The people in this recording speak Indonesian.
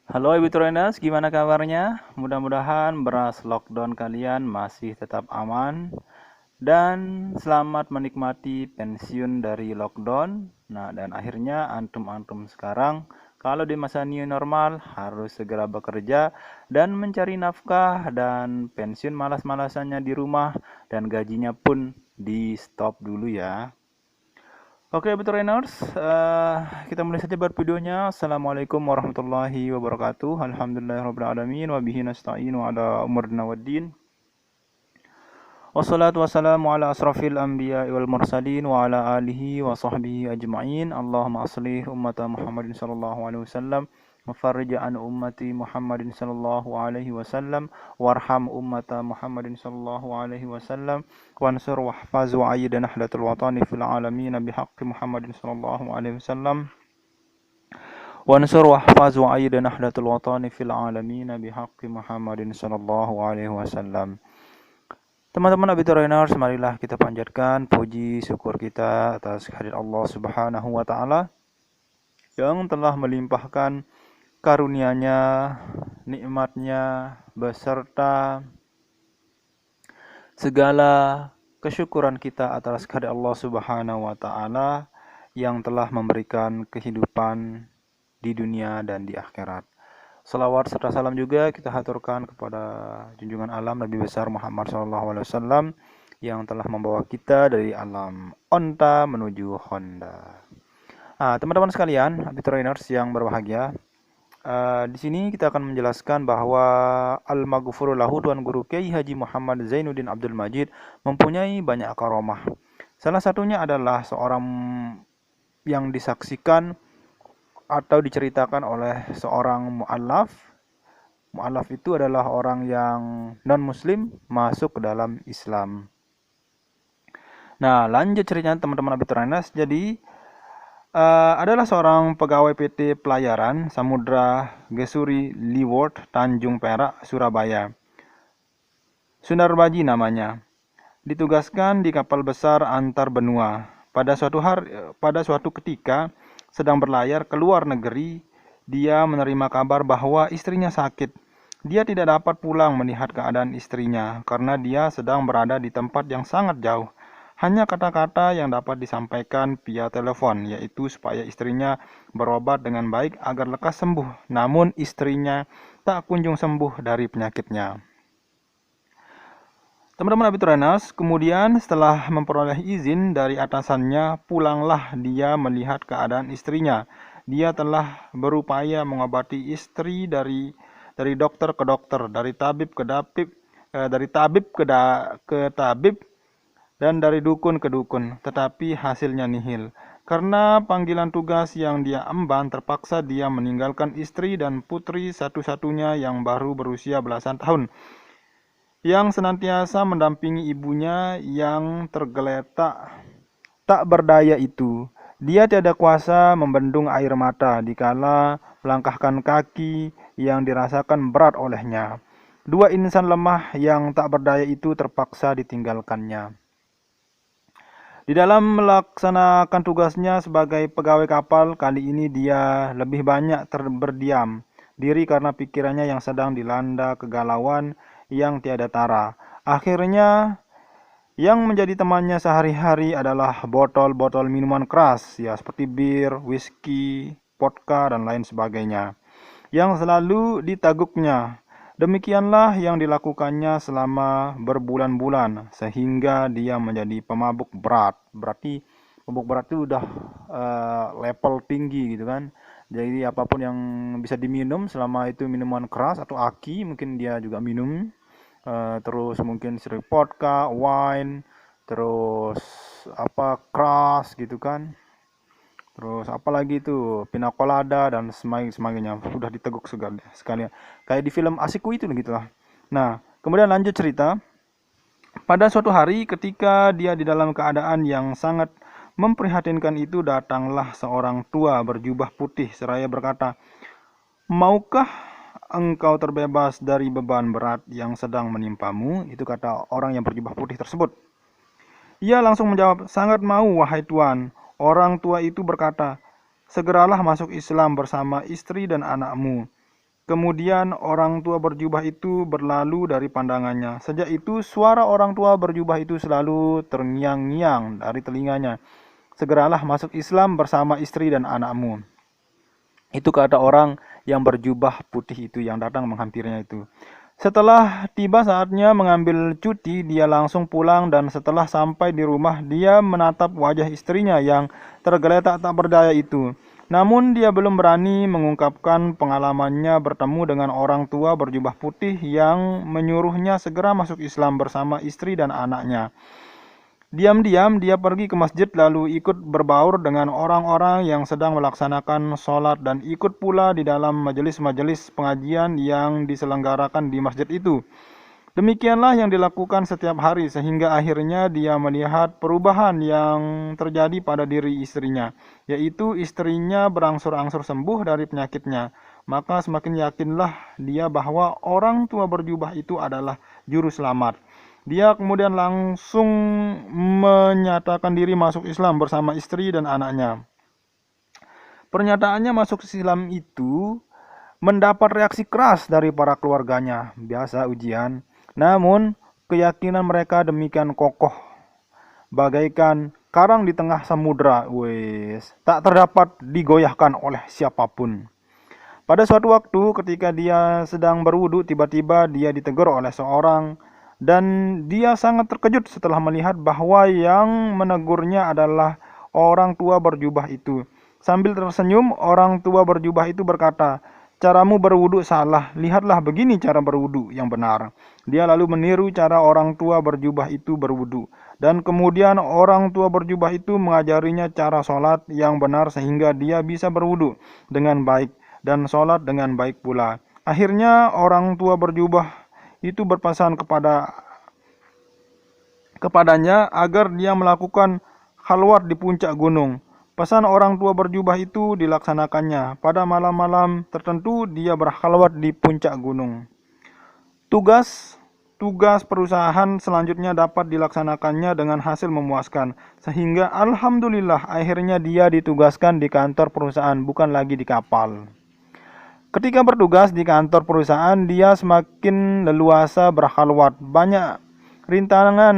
Halo Ibu Trainers, gimana kabarnya? Mudah-mudahan beras lockdown kalian masih tetap aman dan selamat menikmati pensiun dari lockdown. Nah, dan akhirnya antum-antum sekarang kalau di masa new normal harus segera bekerja dan mencari nafkah dan pensiun malas-malasannya di rumah dan gajinya pun di stop dulu ya. Oke, betul Rainers. Kita mulai saja buat videonya. Assalamualaikum warahmatullahi wabarakatuh. Alhamdulillahirrahmanirrahim. Wabihi nasta'inu ala umurna waddin. Wassalatu wassalamu ala asrafil anbiya wal mursalin wa ala alihi wa sahbihi ajma'in. Allahumma aslih ummata Muhammadin sallallahu alaihi wasallam. Mufarrij an ummati Muhammadin sallallahu alaihi wasallam. Warham ummata Muhammadin sallallahu alaihi wasallam. Wansur wahfaz wa ayyid nahlatul watani fil alamin bihaqqi Muhammadin sallallahu alaihi wasallam. Wansur wahfaz wa ayyid nahlatul watani fil alamin bihaqqi Muhammadin sallallahu alaihi wasallam. Teman-teman Abiturainers, marilah kita panjatkan puji syukur kita atas kehadirat Allah Subhanahu wa taala yang telah melimpahkan karunia-Nya, nikmat-Nya beserta segala kesyukuran kita atas kehadirat Allah Subhanahu wa taala yang telah memberikan kehidupan di dunia dan di akhirat. Salawat serta salam juga kita haturkan kepada junjungan alam Nabi besar Muhammad SAW yang telah membawa kita dari alam onta menuju Honda. Teman-teman sekalian, Abiturainers yang berbahagia, di sini kita akan menjelaskan bahwa Al-Maghfuru lahu Tuan Guru Kiai Haji Muhammad Zainuddin Abdul Majid mempunyai banyak karomah. Salah satunya adalah seorang yang disaksikan atau diceritakan oleh seorang mu'allaf. Mu'allaf itu adalah orang yang non-muslim masuk ke dalam Islam. Nah, lanjut ceritanya teman-teman Abituranas. Jadi, adalah seorang pegawai PT Pelayaran Samudra Gesuri Leeward, Tanjung Perak, Surabaya. Sundarbaji namanya. Ditugaskan di kapal besar antar benua. Pada suatu ketika sedang berlayar ke luar negeri, dia menerima kabar bahwa istrinya sakit. Dia tidak dapat pulang melihat keadaan istrinya karena dia sedang berada di tempat yang sangat jauh. Hanya kata-kata yang dapat disampaikan via telepon, yaitu supaya istrinya berobat dengan baik agar lekas sembuh. Namun istrinya tak kunjung sembuh dari penyakitnya. Teman-teman Abituranas, kemudian setelah memperoleh izin dari atasannya, pulanglah dia melihat keadaan istrinya. Dia telah berupaya mengobati istri dari dokter ke dokter, dari tabib ke tabib, dan dari dukun ke dukun, tetapi hasilnya nihil. Karena panggilan tugas yang dia emban, terpaksa dia meninggalkan istri dan putri satu-satunya yang baru berusia belasan tahun, yang senantiasa mendampingi ibunya yang tergeletak tak berdaya itu. Dia tiada kuasa membendung air mata dikala melangkahkan kaki yang dirasakan berat olehnya. Dua insan lemah yang tak berdaya itu terpaksa ditinggalkannya. Di dalam melaksanakan tugasnya sebagai pegawai kapal, kali ini dia lebih banyak berdiam diri karena pikirannya yang sedang dilanda kegalauan yang tiada tara. Akhirnya, yang menjadi temannya sehari-hari adalah botol-botol minuman keras, ya seperti bir, whisky, vodka, dan lain sebagainya, yang selalu ditaguknya. Demikianlah yang dilakukannya selama berbulan-bulan, sehingga dia menjadi pemabuk berat. Berarti pemabuk berat itu udah level tinggi gitu kan. Jadi apapun yang bisa diminum, selama itu minuman keras atau aki, mungkin dia juga minum. Terus mungkin sering vodka, wine, terus keras gitu kan. Terus apalagi itu pina colada dan sebagainya sudah diteguk sekalian. Kayak di film Asiku itu gitu lah. Nah, kemudian lanjut cerita. Pada suatu hari ketika dia di dalam keadaan yang sangat memprihatinkan itu, datanglah seorang tua berjubah putih seraya berkata, "Maukah engkau terbebas dari beban berat yang sedang menimpamu?" Itu kata orang yang berjubah putih tersebut. Ia langsung menjawab, "Sangat mau, wahai Tuan." Orang tua itu berkata, "Segeralah masuk Islam bersama istri dan anakmu. Kemudian orang tua berjubah itu berlalu dari pandangannya. Sejak itu suara orang tua berjubah itu selalu terngiang-ngiang dari telinganya. Segeralah masuk Islam bersama istri dan anakmu. Itu kata orang yang berjubah putih itu yang datang menghampirinya itu. Setelah tiba saatnya mengambil cuti, dia langsung pulang dan setelah sampai di rumah, dia menatap wajah istrinya yang tergeletak tak berdaya itu. Namun dia belum berani mengungkapkan pengalamannya bertemu dengan orang tua berjubah putih yang menyuruhnya segera masuk Islam bersama istri dan anaknya. Diam-diam dia pergi ke masjid lalu ikut berbaur dengan orang-orang yang sedang melaksanakan sholat dan ikut pula di dalam majelis-majelis pengajian yang diselenggarakan di masjid itu. Demikianlah yang dilakukan setiap hari sehingga akhirnya dia melihat perubahan yang terjadi pada diri istrinya, yaitu istrinya berangsur-angsur sembuh dari penyakitnya. Maka semakin yakinlah dia bahwa orang tua berjubah itu adalah juru selamat. Dia kemudian langsung menyatakan diri masuk Islam bersama istri dan anaknya. Pernyataannya masuk Islam itu mendapat reaksi keras dari para keluarganya. Biasa ujian. Namun, keyakinan mereka demikian kokoh, bagaikan karang di tengah samudera, tak terdapat digoyahkan oleh siapapun. Pada suatu waktu ketika dia sedang berwudu, tiba-tiba dia ditegur oleh seorang dan dia sangat terkejut setelah melihat bahwa yang menegurnya adalah orang tua berjubah itu. Sambil tersenyum, orang tua berjubah itu berkata, "Caramu berwudu salah, lihatlah begini cara berwudu yang benar." Dia lalu meniru cara orang tua berjubah itu berwudu. Dan kemudian orang tua berjubah itu mengajarinya cara sholat yang benar sehingga dia bisa berwudu dengan baik dan sholat dengan baik pula. Akhirnya orang tua berjubah itu berpesan kepadanya agar dia melakukan khalwat di puncak gunung. Pesan orang tua berjubah itu dilaksanakannya. Pada malam-malam tertentu dia berkhalwat di puncak gunung. Tugas perusahaan selanjutnya dapat dilaksanakannya dengan hasil memuaskan. Sehingga alhamdulillah akhirnya dia ditugaskan di kantor perusahaan, bukan lagi di kapal. Ketika bertugas di kantor perusahaan, dia semakin leluasa berkhalwat. Banyak rintangan